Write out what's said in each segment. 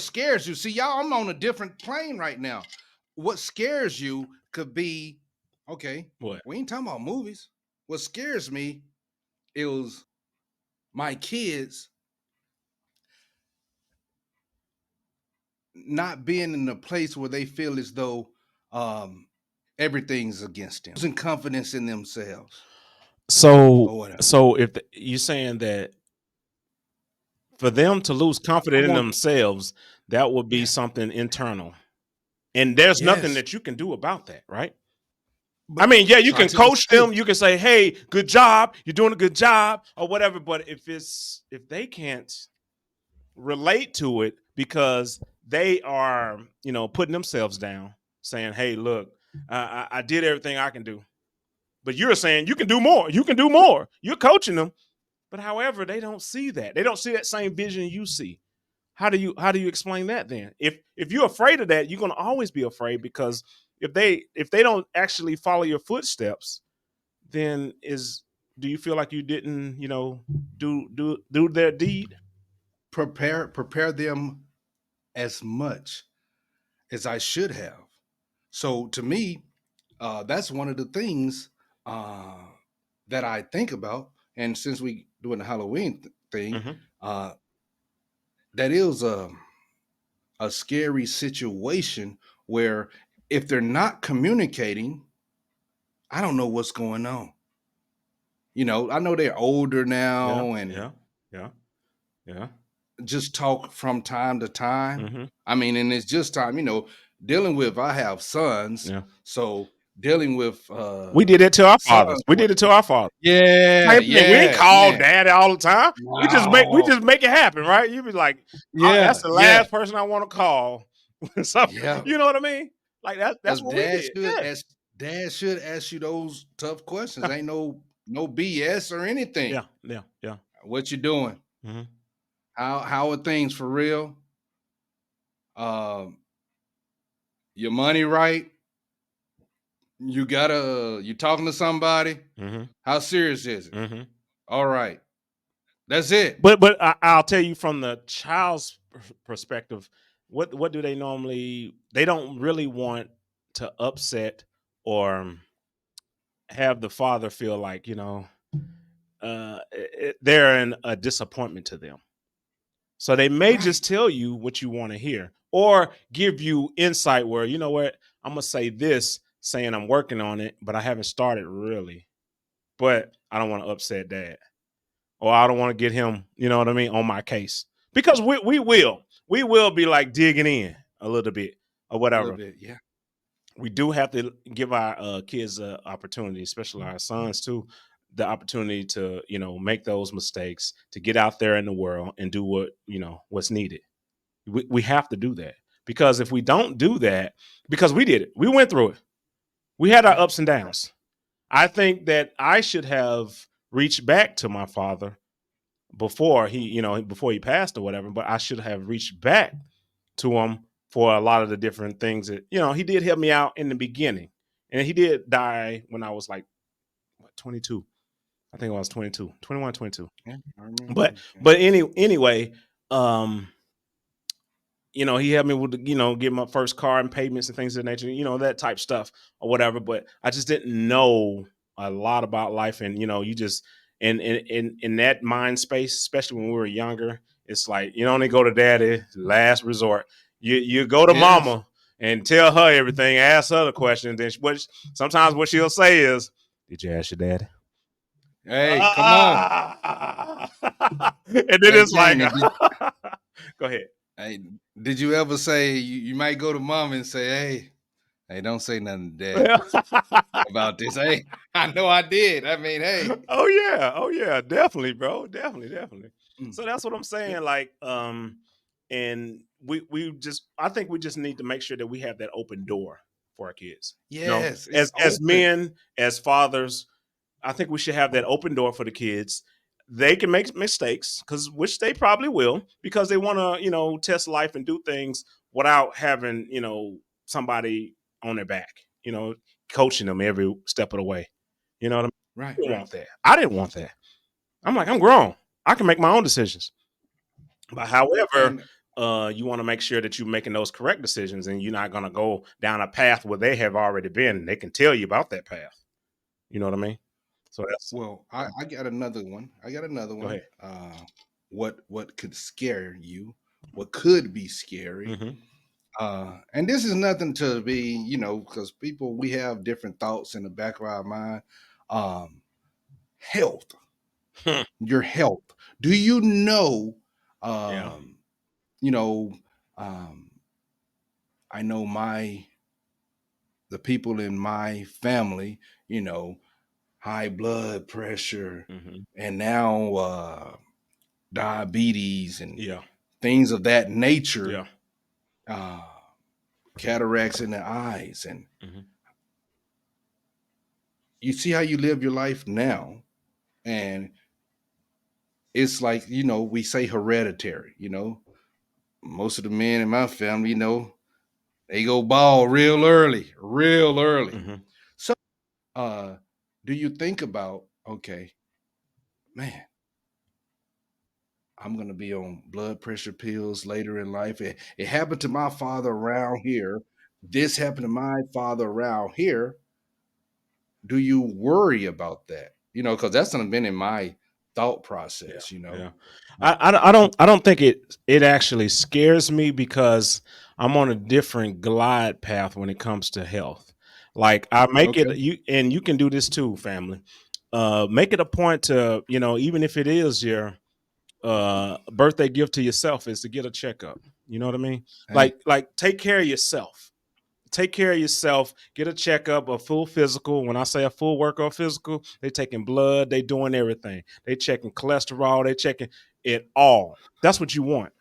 scares you? See, y'all, I'm on a different plane right now. What scares you could be okay. What? We ain't talking about movies. What scares me is my kids not being in a place where they feel as though um, everything's against them, losing confidence in themselves So, or whatever. if you're saying that for them to lose I confidence in want, themselves, that would be yeah, something internal, and there's nothing yes. that you can do about that, right? I But mean, yeah, you so I can just coach say, them. You can say, "Hey, good job. You're doing a good job," or whatever. But if they can't relate to it because they are, putting themselves down, saying, "Hey, look, I did everything I can do," but you're saying you can do more. You can do more. You're coaching them, but however, they don't see that. They don't see that same vision you see. How do you explain that then? If you're afraid of that, you're going to always be afraid because if they don't actually follow your footsteps, then is do you feel like you didn't, do their deed? prepare them as much as I should have. So to me, that's one of the things uh, that I think about. And since we doing the Halloween thing, Mm-hmm. uh, that is a scary situation where if they're not communicating, I don't know what's going on. I know they're older Yeah, now and yeah, yeah, yeah. just talk from time to time. Mm-hmm. I mean, and it's just time, dealing with I have sons, Yeah. so dealing with We did it to our fathers. sons We with did it to our fathers. yeah, Same thing. We ain't yeah, call man. daddy all the time. We Wow. just make it happen, right? You be like, "Oh, that's Yeah, the yeah, last person I want to call." So, yeah. you know what I mean? Like that's As what we did. Yeah. dad should ask you those tough questions. Ain't no BS or anything. Yeah. Yeah. Yeah. What you doing? Hmm. How are things for real? Um, your money right? You talking to somebody? Hmm. How serious is it? Hmm. All right. That's it. But I'll tell you from the child's perspective, what do they normally? They don't really want to upset or have the father feel like they're in a disappointment to them. So they may Right. just tell you what you want to hear or give you insight where, you know what, I'm going to say this saying I'm working on it, but I haven't started really. But I don't want to upset dad or I don't want to get him, you know what I mean, on my case. Because we will be like digging in a little bit or A little whatever. bit. Yeah. We do have to give our kids an opportunity, especially our sons too, the opportunity to make those mistakes, to get out there in the world and do what's needed. We have to do that because if we don't do that, because we did it, we went through it, we had our Right. ups and downs. I think that I should have reached back to my father before he passed or whatever, but I should have reached back to him for a lot of the different things that he did help me out in the beginning, and he did die when I was like 22. I think I was 22, 21, 22. Yeah. I remember But that. Yeah. anyway, um, he helped me with get my first car and payments and things of that nature, that type stuff or whatever. But I just didn't know a lot about life, and you just in that mind space, especially when we were younger, it's like you only go to daddy last resort. You go to Yes. mama and tell her everything, ask her the questions. Then sometimes what she'll say is, "Did you ask your daddy?" Hey, come on. Ah! And then Hey, it's like, Canaan, go ahead. hey, did you ever say you might go to mom and say, hey, don't say nothing to daddy about this? Hey, I know I did. I mean, hey. Oh yeah, definitely, bro, definitely, definitely. Mm. So that's what I'm Yeah. saying. Like, and I think we just need to make sure that we have that open door for our kids. Yes, it's As open. men, as fathers, I think we should have that open door for the kids. They can make mistakes because which they probably will because they want to test life and do things without having somebody on their back, coaching them every step of the way. You know what I mean? Right, I didn't right. want that. I didn't want that. I'm like, I'm grown. I can make my own decisions. But however, And you want to make sure that you're making those correct decisions and you're not going to go down a path where they have already been. They can tell you about that path. You know what I mean? So that's Well, I got another one. I got another go one. ahead. What could scare you? What could be scary? Hmm. And this is nothing to be, because people we have different thoughts in the back of our mind. Um, Health, your health. Do you know? Yeah. Um, you know, um, I know the people in my family. You know, high blood pressure, Hmm. and now diabetes and Yeah. things of that nature. Yeah. Uh, Cataracts in the eyes, and Hmm. you see how you live your life now, and it's like we say hereditary. Most of the men in my family, they go bald real early, real early. Hmm. So uh do you think about, okay, man, I'm gonna be on blood pressure pills later in life? It happened to my father around here. This happened to my father around here. Do you worry about that? Because that's not been in my thought Yeah. process. Yeah. Uh, I don't think it actually scares me because I'm on a different glide path when it comes to health. Like I make okay. it you and you can do this too, family. Make it a point to, even if it is your birthday gift to yourself is to get a checkup. You know what I mean? Hey, Like take care of yourself. Take care of yourself. Get a checkup, a full physical. When I say a full workout physical, they taking blood, they doing everything. They checking cholesterol, they checking it all. That's what you want.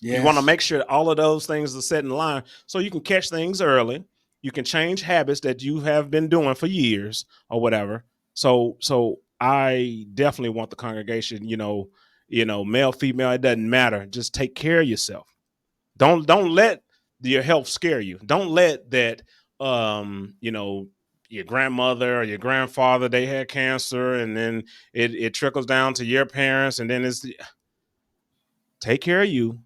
You want to yes. make sure all of those things are set in line so you can catch things early. You can change habits that you have been doing for years or whatever. So I definitely want the congregation, male, female, it doesn't matter. Just take care of yourself. Don't let your health scare you. Don't let that your grandmother or your grandfather they had cancer and then it trickles down to your parents and then it's take care of you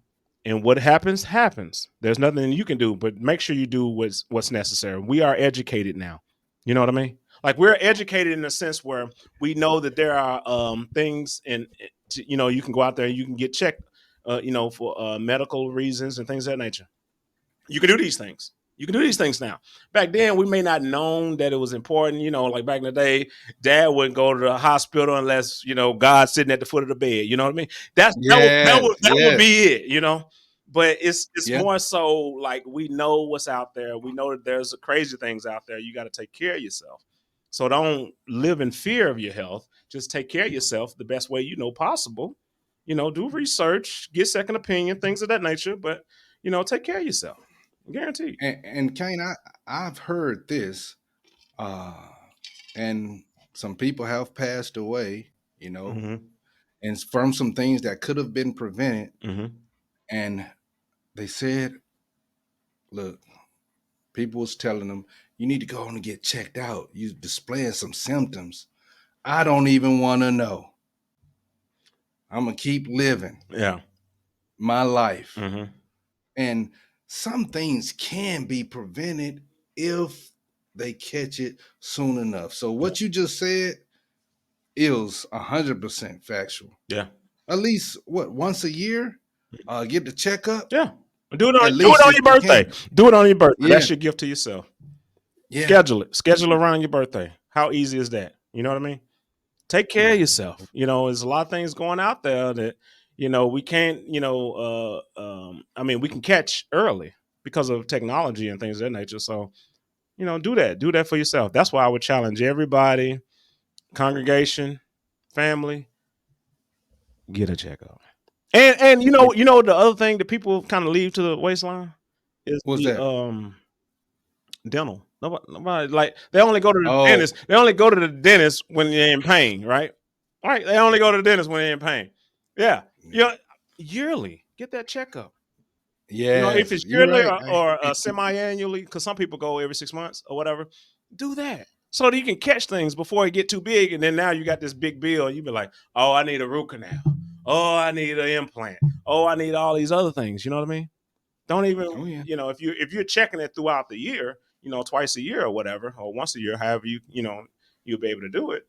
and what happens happens. There's nothing you can do but make sure you do what's necessary. We are educated now. You know what I mean? Like we're educated in a sense where we know that there are things and you can go out there and you can get checked for medical reasons and things of that nature. You can do these things. You can do these things now. Back then, we may not known that it was important. Like back in the day, Dad wouldn't go to the hospital unless God's sitting at the foot of the bed. You know what I mean? Yes, That would yes. be it. But it's Yeah. more so like we know what's out there. We know that there's crazy things out there. You got to take care of yourself. So don't live in fear of your health. Just take care of yourself the best way possible. Do research, get second opinion, things of that nature. But take care of yourself. Guaranteed. And Kane, I've heard this, uh, and some people have passed away, you know, Mm-hmm. and from some things that could have been prevented. Mm-hmm. And they said, look, people was telling them, you need to go on and get checked out. You displaying some symptoms. I don't even want to know. I'm gonna keep living Yeah. my life. Mm-hmm. And some things can be prevented if they catch it soon enough. So Yeah. what you just said is 100% factual. Yeah. At least what, once a year, get the checkup. Yeah. At Do it least on if your you can't. birthday. Do it on your birthday. Yeah, That's your gift to yourself. yeah, Schedule it. Schedule around your birthday. How easy is that? You know what I mean? Take care of yeah, yourself. There's a lot of things going out there that we can't. I mean, we can catch early because of technology and things of that nature. So do that. Do that for yourself. That's why I would challenge everybody, congregation, family, get a checkup. And yeah. the other thing that people kind of leave to the waistline is What's the that? dental. Nobody like they only go to the Oh, dentist. They only go to the dentist when they're in pain, right? Right. They only go to the dentist when they're in pain. Yeah. Yearly. Get that checkup. If yes, it's you're yearly right. or semi-annually, because some people go every 6 months or whatever, do that so that you can catch things before it get too big, and then now you got this big bill, and you be like, "Oh, I need a root canal. Oh, I need an implant. Oh, I need all these other things. You know what I mean? Don't even, Oh yeah. if you're checking it throughout the year, twice a year or whatever, or once a year, however you'll be able to do it.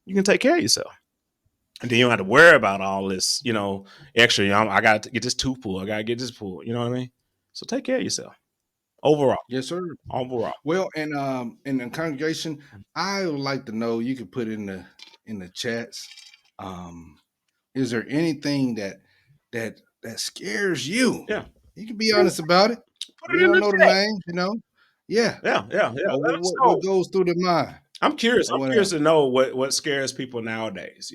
You can take care of yourself. And then you don't have to worry about all this, extra. I got to get this tooth pulled. I got to get this pulled. You know what I mean? So take care of yourself overall. Yes, sir. Overall. Well, and in the congregation, I would like to know. You could put in the chats. Um, is there anything that scares you? Yeah. You can be Yeah. honest about it. Put We it in don't the know the chat. names, you know. Yeah. Yeah. Yeah. Yeah. Or Let us what know. goes through the mind I'm curious. or I'm curious whatever. to know what scares people nowadays.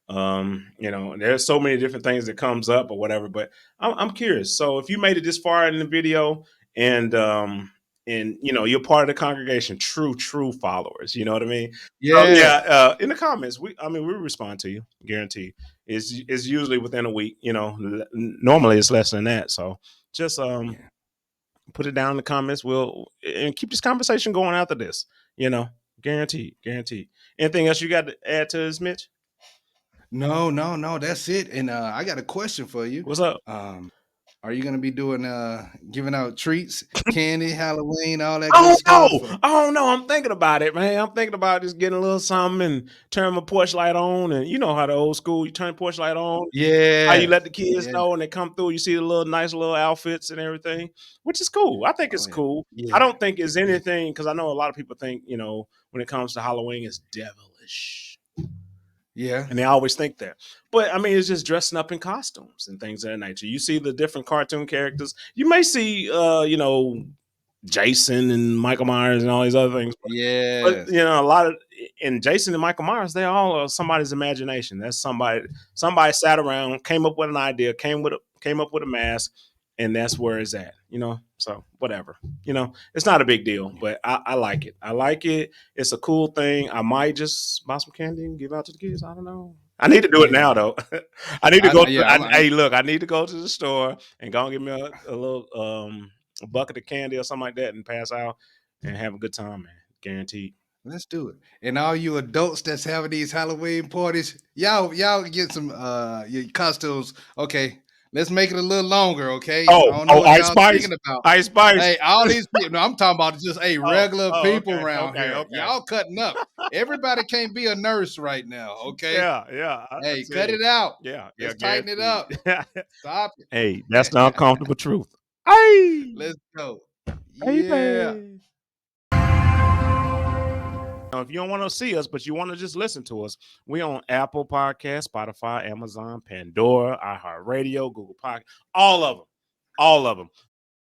There's so many different things that comes up or whatever. But I'm curious. So if you made it this far in the video, and you're part of the congregation, true followers. You know what I mean? So Yeah. yeah, in the comments, we respond to you, guarantee. It's usually within a week. Normally it's less than that. So just Yeah. put it down in the comments. We'll and keep this conversation going after this. You know, guaranteed. Anything else you got to add to this, Mitch? No, no, no. That's it. And I got a question for you. What's up? Are you gonna be doing giving out treats, candy, Halloween, all that I good don't stuff? know. I don't know. I'm thinking about it, man. I'm thinking about just getting a little something and turn my porch light on. And you know how the old school, you turn the porch light on, how you Yeah. let the kids Yeah. know and they come through. You see the little nice little outfits and everything, which is cool. I think Oh it's yeah. cool. I Yeah. don't think it's Yeah. anything because I know a lot of people think, when it comes to Halloween, it's devilish. Yeah. And they always think that. But I mean, it's just dressing up in costumes and things of that nature. You see the different cartoon characters. You may see, Jason and Michael Myers and all these other things. But Yes. a lot of and Jason and Michael Myers, they all are somebody's imagination. That's somebody sat around, came up with an idea, came up with a mask, and that's where it's at. So whatever. It's not a big deal, Yeah. but I like it. I like it. It's a cool thing. I might just buy some candy and give out to the kids. I don't know. I need to do it Yeah. now though. I need to go. Yeah. Hey, look, I need to go to the store and go and give me a little a bucket of candy or something like that and pass out and have a good time, man. Guaranteed. Let's do it. And all you adults that's having these Halloween parties, y'all get some your costumes. Okay, let's make it a little longer. Okay, I don't know what Ice y'all Spice, thinking about. Ice Spice. Hey, all these people. No, I'm talking about just regular people Okay, around here. okay. Y'all cutting up. Everybody can't be a nurse right now. Okay, Yeah. I hey, cut tell you. it out. Yeah, Let's tighten it up. guaranteed. Stop Hey, that's it. the uncomfortable truth. Hey, Let's go. Yeah. baby. Now, if you don't want to see us, but you want to just listen to us, we on Apple Podcast, Spotify, Amazon, Pandora, iHeartRadio, Google Podcast, all of them.